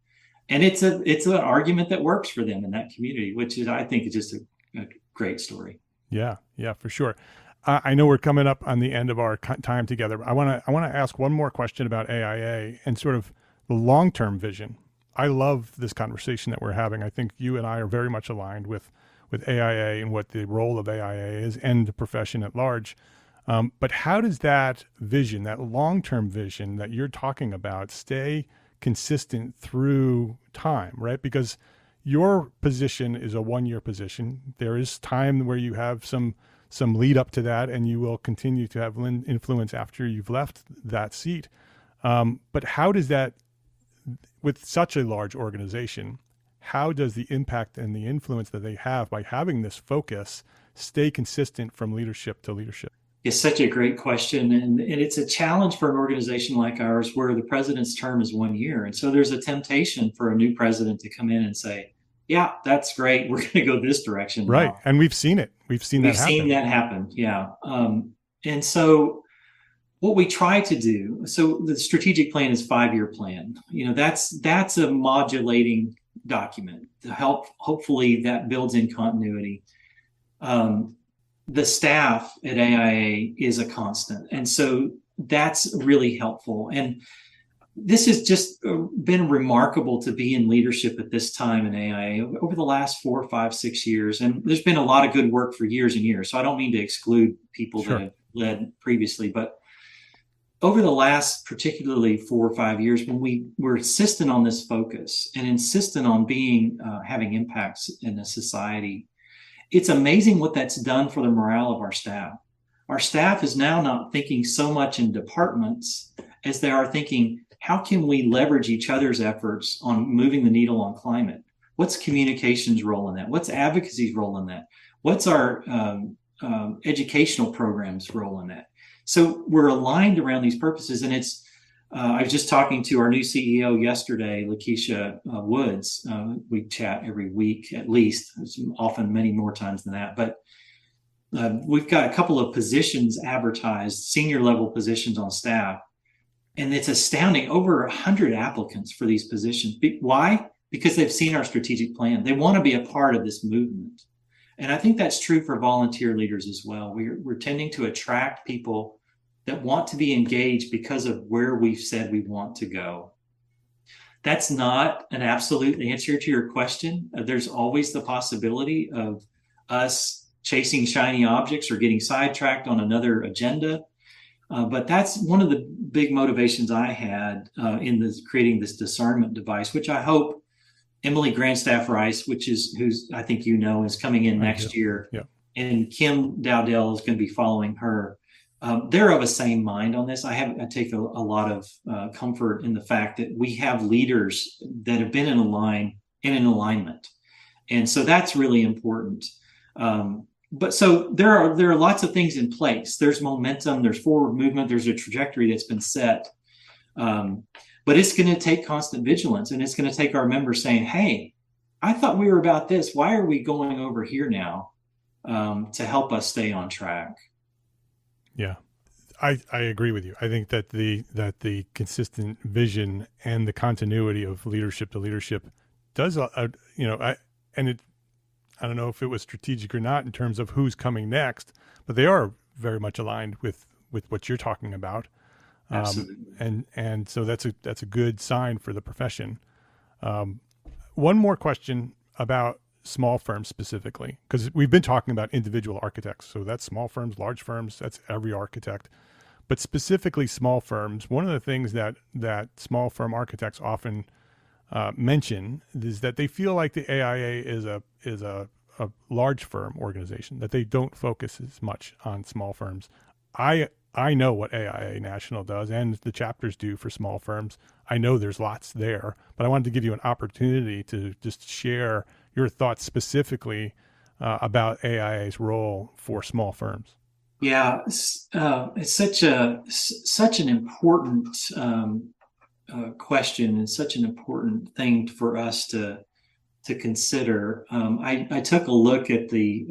C: And it's an argument that works for them in that community, which is, I think, is just a great story.
A: Yeah, for sure. I know we're coming up on the end of our time together. I want to ask one more question about AIA and sort of the long-term vision. I love this conversation that we're having. I think you and I are very much aligned with AIA and what the role of AIA is and the profession at large. But how does that vision, that long-term vision that you're talking about, stay consistent through time, right? Because your position is a one-year position. There is time where you have some lead up to that, and you will continue to have influence after you've left that seat. But how does that, with such a large organization, how does the impact and the influence that they have by having this focus stay consistent from leadership to leadership?
C: It's such a great question. And it's a challenge for an organization like ours where the president's term is 1 year. And so there's a temptation for a new president to come in and say, yeah, that's great. We're going to go this direction.
A: Right.
C: Now.
A: And we've seen it. We've seen that happen.
C: Yeah. And so what we try to do, so the strategic plan is 5-year plan. That's a modulating document to help. Hopefully that builds in continuity. The staff at AIA is a constant. And so that's really helpful. And this has just been remarkable to be in leadership at this time in AIA over the last 4, 5, 6 years. And there's been a lot of good work for years and years. So I don't mean to exclude people that have led previously, but over the last particularly 4 or 5 years, when we were insistent on this focus and insistent on being having impacts in the society, it's amazing what that's done for the morale of our staff. Our staff is now not thinking so much in departments as they are thinking, how can we leverage each other's efforts on moving the needle on climate? What's communications role in that? What's advocacy's role in that? What's our educational programs role in that? So we're aligned around these purposes, and I was just talking to our new CEO yesterday, Lakeisha Woods. We chat every week at least, often many more times than that. But we've got a couple of positions advertised, senior level positions on staff. And it's astounding, over 100 applicants for these positions. Why? Because they've seen our strategic plan. They want to be a part of this movement. And I think that's true for volunteer leaders as well. We're tending to attract people that want to be engaged because of where we've said we want to go. That's not an absolute answer to your question. There's always the possibility of us chasing shiny objects or getting sidetracked on another agenda. But that's one of the big motivations I had in creating this discernment device, which I hope Emily Grandstaff Rice, who's I think is coming in next year, and Kim Dowdell is going to be following her. They're of a same mind on this. I take a lot of comfort in the fact that we have leaders that have been in alignment, and so that's really important. But so there are lots of things in place. There's momentum, there's forward movement, there's a trajectory that's been set. But it's going to take constant vigilance, and it's going to take our members saying, hey, I thought we were about this. Why are we going over here now, to help us stay on track?
A: Yeah, I agree with you. I think that the consistent vision and the continuity of leadership to leadership does, I don't know if it was strategic or not in terms of who's coming next, but they are very much aligned with what you're talking about. And so that's a good sign for the profession. One more question about small firms specifically, because we've been talking about individual architects. So that's small firms, large firms, that's every architect. But specifically small firms, one of the things that small firm architects often mention is that they feel like the AIA is a large firm organization, that they don't focus as much on small firms. I know what AIA National does and the chapters do for small firms. I know there's lots there, but I wanted to give you an opportunity to just share your thoughts specifically about AIA's role for small firms.
C: Yeah, it's such an important question, and such an important thing for us to consider. I took a look at the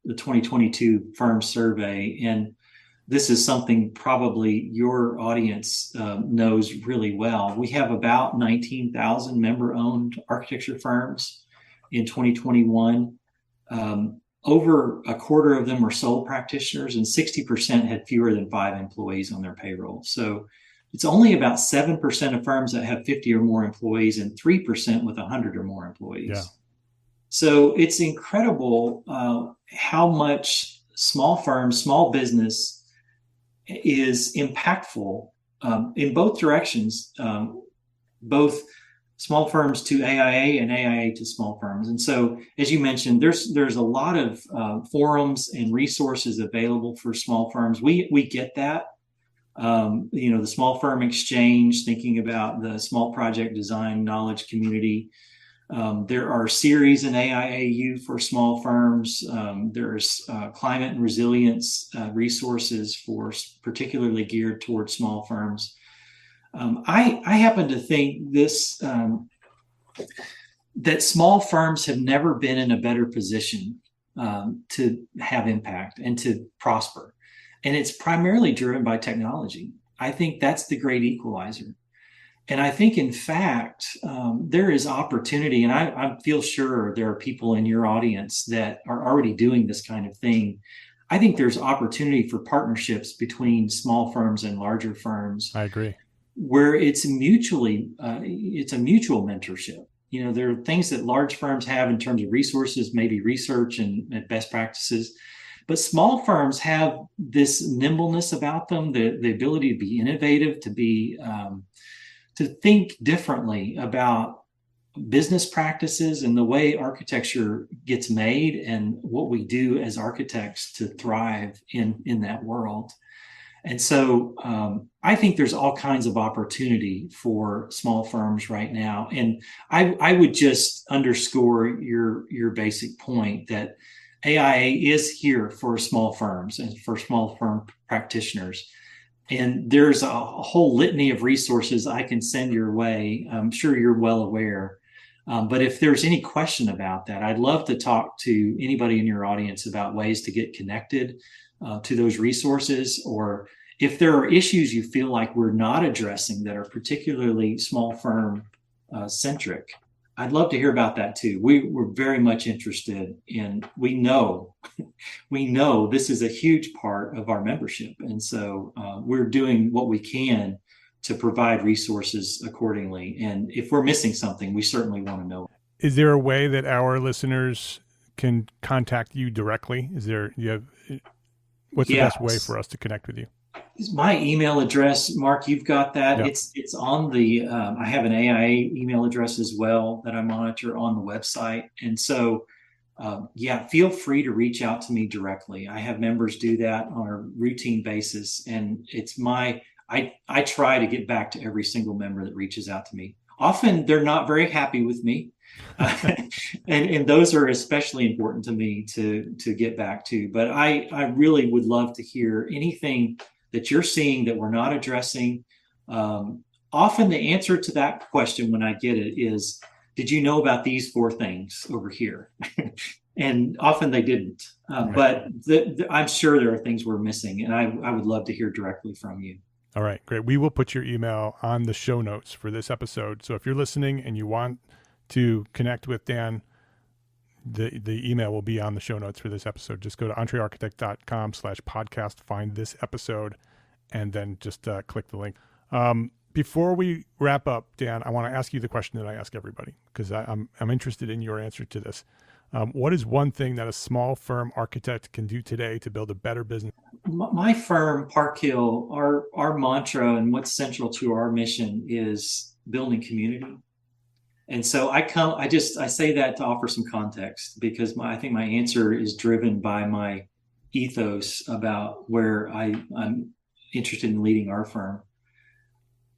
C: 2022 firm survey, and this is something probably your audience knows really well. We have about 19,000 member-owned architecture firms in 2021. Over a quarter of them were sole practitioners, and 60% had fewer than 5 employees on their payroll. So it's only about 7% of firms that have 50 or more employees, and 3% with 100 or more employees.
A: Yeah.
C: So it's incredible how much small firms, small business is impactful in both directions, both small firms to AIA and AIA to small firms. And so, as you mentioned, there's a lot of forums and resources available for small firms. We get that. The Small Firm Exchange, thinking about the small project design knowledge community. There are series in AIAU for small firms. There's climate and resilience resources particularly geared towards small firms. I happen to think that small firms have never been in a better position to have impact and to prosper. And it's primarily driven by technology. I think that's the great equalizer. And I think, in fact, there is opportunity, and I feel sure there are people in your audience that are already doing this kind of thing. I think there's opportunity for partnerships between small firms and larger firms.
A: I agree.
C: Where it's a mutual mentorship. There are things that large firms have in terms of resources, maybe research and best practices. But small firms have this nimbleness about them, the ability to be innovative, to think differently about business practices and the way architecture gets made and what we do as architects to thrive in that world. And so I think there's all kinds of opportunity for small firms right now. And I would just underscore your basic point that AIA is here for small firms and for small firm practitioners. And there's a whole litany of resources I can send your way. I'm sure you're well aware. But if there's any question about that, I'd love to talk to anybody in your audience about ways to get connected to those resources, or if there are issues you feel like we're not addressing that are particularly small firm centric. I'd love to hear about that too. We're very much interested in, we know this is a huge part of our membership. And so we're doing what we can to provide resources accordingly. And if we're missing something, we certainly want to know.
A: Is there a way that our listeners can contact you directly? What's the best way for us to connect with you?
C: My email address, Mark, you've got that.
A: Yep.
C: It's on the, I have an AIA email address as well that I monitor on the website. And so, feel free to reach out to me directly. I have members do that on a routine basis. And it's I try to get back to every single member that reaches out to me. Often they're not very happy with me. And those are especially important to me to get back to. But I really would love to hear anything that you're seeing that we're not addressing. Often the answer to that question when I get it is, did you know about these 4 things over here? And often they didn't. Right. But I'm sure there are things we're missing, and I would love to hear directly from you.
A: All right, great. We will put your email on the show notes for this episode. So if you're listening and you want to connect with Dan, the email will be on the show notes for this episode. Just go to entrearchitect.com/podcast, find this episode, and then just click the link. Before we wrap up, Dan, I want to ask you the question that I ask everybody, because I'm interested in your answer to this. What is one thing that a small firm architect can do today to build a better business?
C: My firm, Parkhill, our mantra and what's central to our mission is building community. And so I say that to offer some context, because I think my answer is driven by my ethos about where I'm interested in leading our firm.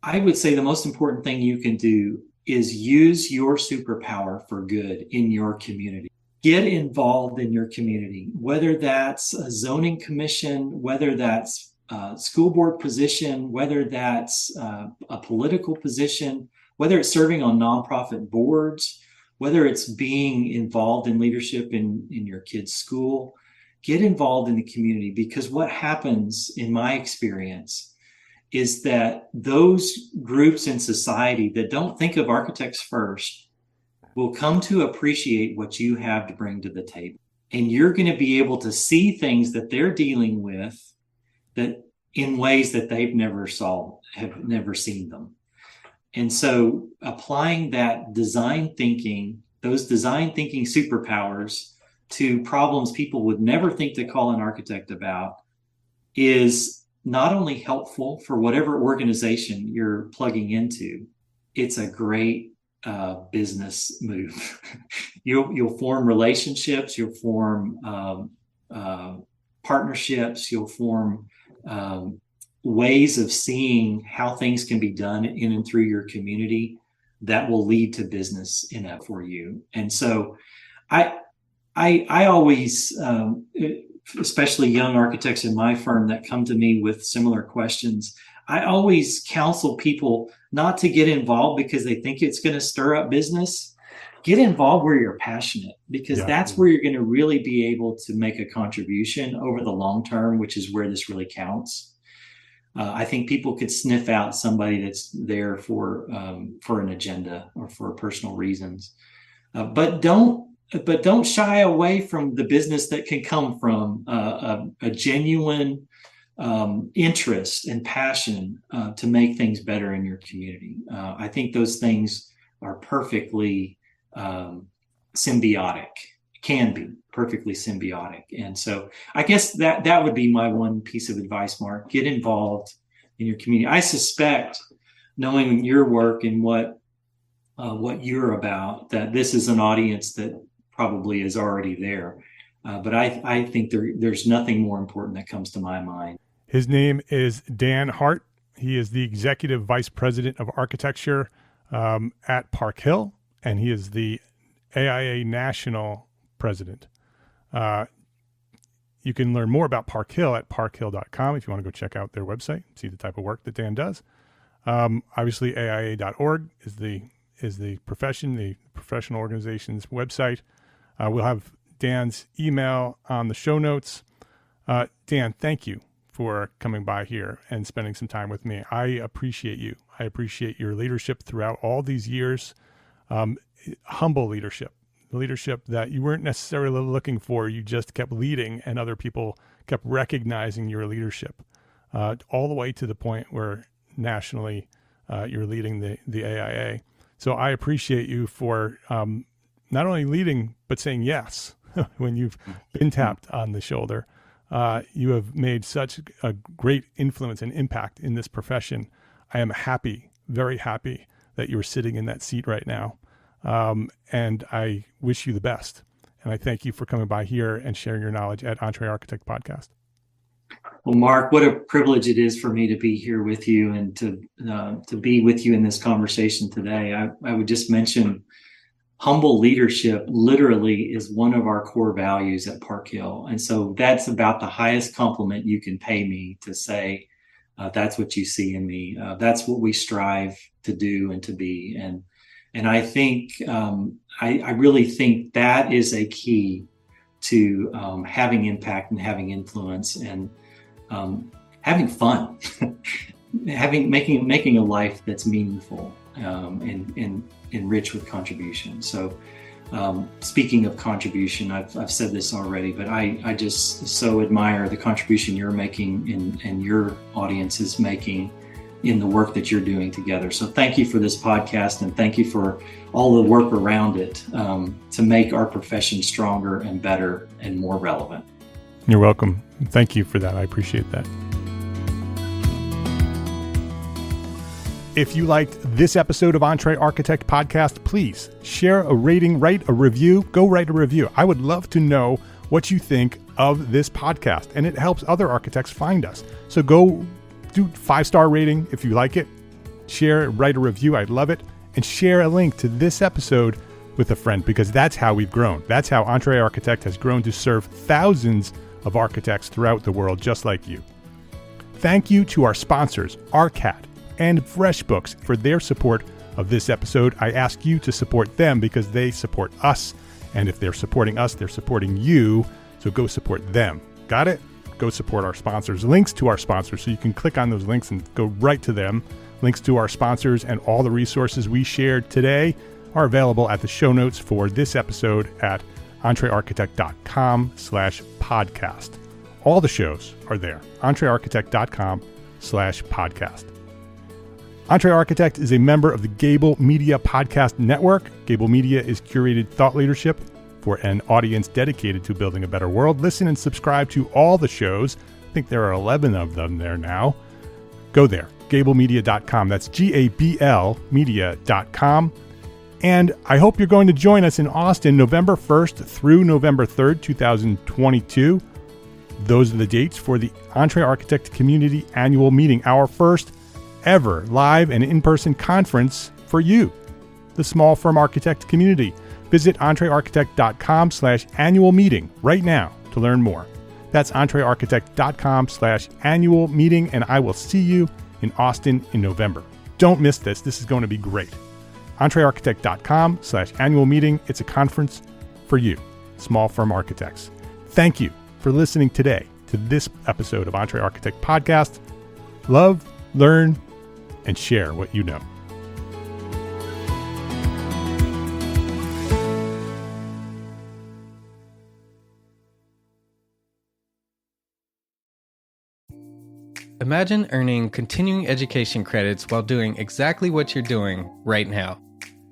C: I would say the most important thing you can do is use your superpower for good in your community. Get involved in your community, whether that's a zoning commission, whether that's a school board position, whether that's a political position, whether it's serving on nonprofit boards, whether it's being involved in leadership in your kid's school. Get involved in the community, because what happens in my experience is that those groups in society that don't think of architects first will come to appreciate what you have to bring to the table. And you're going to be able to see things that they're dealing with that in ways that they've never seen them. And so applying that design thinking, those design thinking superpowers to problems people would never think to call an architect about, is not only helpful for whatever organization you're plugging into, it's a great business move. You'll form relationships, you'll form partnerships, you'll form ways of seeing how things can be done in and through your community that will lead to business in it for you. And so I always, especially young architects in my firm that come to me with similar questions, I always counsel people not to get involved because they think it's going to stir up business. Get involved where you're passionate, because that's where you're going to really be able to make a contribution over the long term, which is where this really counts. I think people could sniff out somebody that's there for an agenda or for personal reasons, but don't shy away from the business that can come from a genuine interest and passion to make things better in your community. I think those things are perfectly symbiotic, can be perfectly symbiotic. And so I guess that would be my one piece of advice, Mark. Get involved in your community. I suspect, knowing your work and what you're about, that this is an audience that probably is already there. But I think there's nothing more important that comes to my mind.
A: His name is Dan Hart. He is the Executive Vice President of Architecture at Parkhill, and he is the AIA National President. You can learn more about Parkhill at parkhill.com if you want to go check out their website, see the type of work that Dan does. Obviously, AIA.org is the professional organization's website. We'll have Dan's email on the show notes. Dan, thank you for coming by here and spending some time with me. I appreciate you. I appreciate your leadership throughout all these years. Humble leadership that you weren't necessarily looking for. You just kept leading, and other people kept recognizing your leadership, all the way to the point where nationally you're leading the AIA. So I appreciate you for not only leading, but saying yes when you've been tapped on the shoulder. You have made such a great influence and impact in this profession. I am happy, very happy that you're sitting in that seat right now. And I wish you the best. And I thank you for coming by here and sharing your knowledge at Entre Architect Podcast.
C: Well, Mark, what a privilege it is for me to be here with you and to be with you in this conversation today. I would just mention humble leadership literally is one of our core values at Parkhill. And so that's about the highest compliment you can pay me, to say, that's what you see in me. That's what we strive to do and to be. And I think, I really think that is a key to having impact and having influence and having fun, making a life that's meaningful and rich with contribution. So speaking of contribution, I've said this already, but I just so admire the contribution you're making and your audience is making in the work that you're doing together. So thank you for this podcast, and thank you for all the work around it to make our profession stronger and better and more relevant.
A: You're welcome. Thank you for that. I appreciate that. If you liked this episode of Entre Architect Podcast, please share a rating, write a review. Go write a review. I would love to know what you think of this podcast, and it helps other architects find us. So go do 5-star rating if you like it. Share, write a review. I'd love it. And share a link to this episode with a friend, because that's how we've grown. That's how Entre Architect has grown to serve thousands of architects throughout the world, just like you. Thank you to our sponsors, ARCAT and FreshBooks, for their support of this episode. I ask you to support them because they support us. And if they're supporting us, they're supporting you. So go support them. Got it? Go support our sponsors. Links to our sponsors, so you can click on those links and go right to them. Links to our sponsors and all the resources we shared today are available at the show notes for this episode at entrearchitect.com/podcast. All the shows are there. entrearchitect.com/podcast. Entre Architect is a member of the Gable Media Podcast Network. Gable Media is curated thought leadership for an audience dedicated to building a better world. Listen and subscribe to all the shows. I think there are 11 of them there now. Go there, gablemedia.com. That's GABL media.com. And I hope you're going to join us in Austin November 1st through November 3rd, 2022. Those are the dates for the Entre Architect Community Annual Meeting, our first ever live and in-person conference for you, the small firm architect community. Visit entrearchitect.com/annual meeting right now to learn more. That's entrearchitect.com/annual meeting, and I will see you in Austin in November. Don't miss this. This is going to be great. entrearchitect.com/annual meeting. It's a conference for you, small firm architects. Thank you for listening today to this episode of Entre Architect Podcast. Love, learn, and share what you know.
D: Imagine earning continuing education credits while doing exactly what you're doing right now.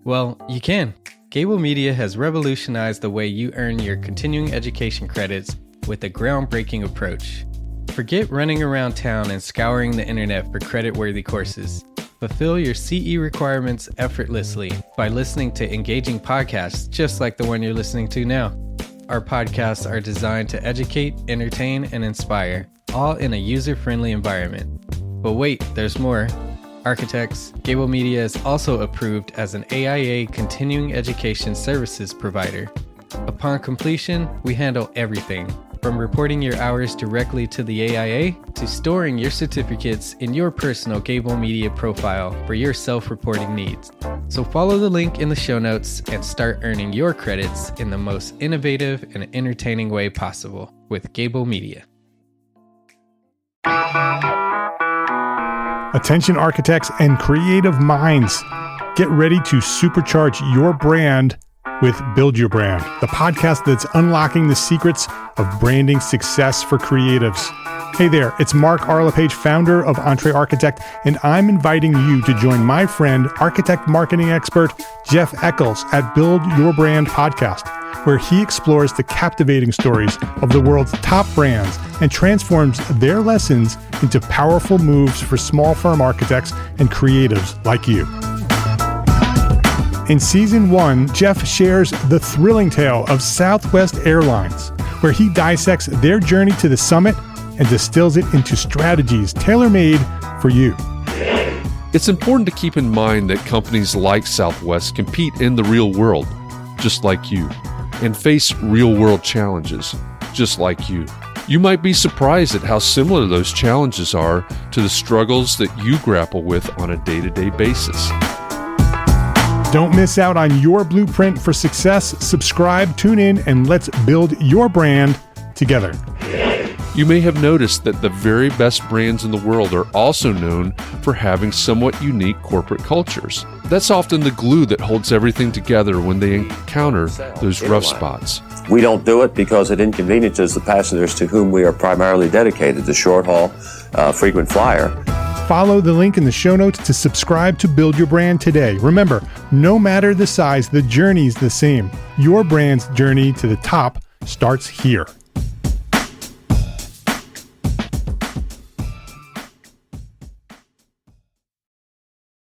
D: Well, you can. Gable Media has revolutionized the way you earn your continuing education credits with a groundbreaking approach. Forget running around town and scouring the internet for credit-worthy courses. Fulfill your CE requirements effortlessly by listening to engaging podcasts just like the one you're listening to now. Our podcasts are designed to educate, entertain, and inspire, all in a user-friendly environment. But wait, there's more. Architects, Gable Media is also approved as an AIA continuing education services provider. Upon completion, we handle everything. From reporting your hours directly to the AIA to storing your certificates in your personal Gable Media profile for your self-reporting needs. So follow the link in the show notes and start earning your credits in the most innovative and entertaining way possible with Gable Media.
A: Attention architects and creative minds, get ready to supercharge your brand with Build Your Brand, the podcast that's unlocking the secrets of branding success for creatives. Hey there, it's Mark Arlepage, founder of Entre Architect, and I'm inviting you to join my friend, architect marketing expert Jeff Eccles at Build Your Brand podcast, where he explores the captivating stories of the world's top brands and transforms their lessons into powerful moves for small firm architects and creatives like you. In Season 1, Jeff shares the thrilling tale of Southwest Airlines, where he dissects their journey to the summit and distills it into strategies tailor-made for you.
E: It's important to keep in mind that companies like Southwest compete in the real world, just like you, and face real-world challenges, just like you. You might be surprised at how similar those challenges are to the struggles that you grapple with on a day-to-day basis.
A: Don't miss out on your blueprint for success. Subscribe, tune in, and let's build your brand together.
E: You may have noticed that the very best brands in the world are also known for having somewhat unique corporate cultures. That's often the glue that holds everything together when they encounter those rough spots.
F: We don't do it because it inconveniences the passengers to whom we are primarily dedicated, the short haul, frequent flyer.
A: Follow the link in the show notes to subscribe to Build Your Brand today. Remember, no matter the size, the journey's the same. Your brand's journey to the top starts here.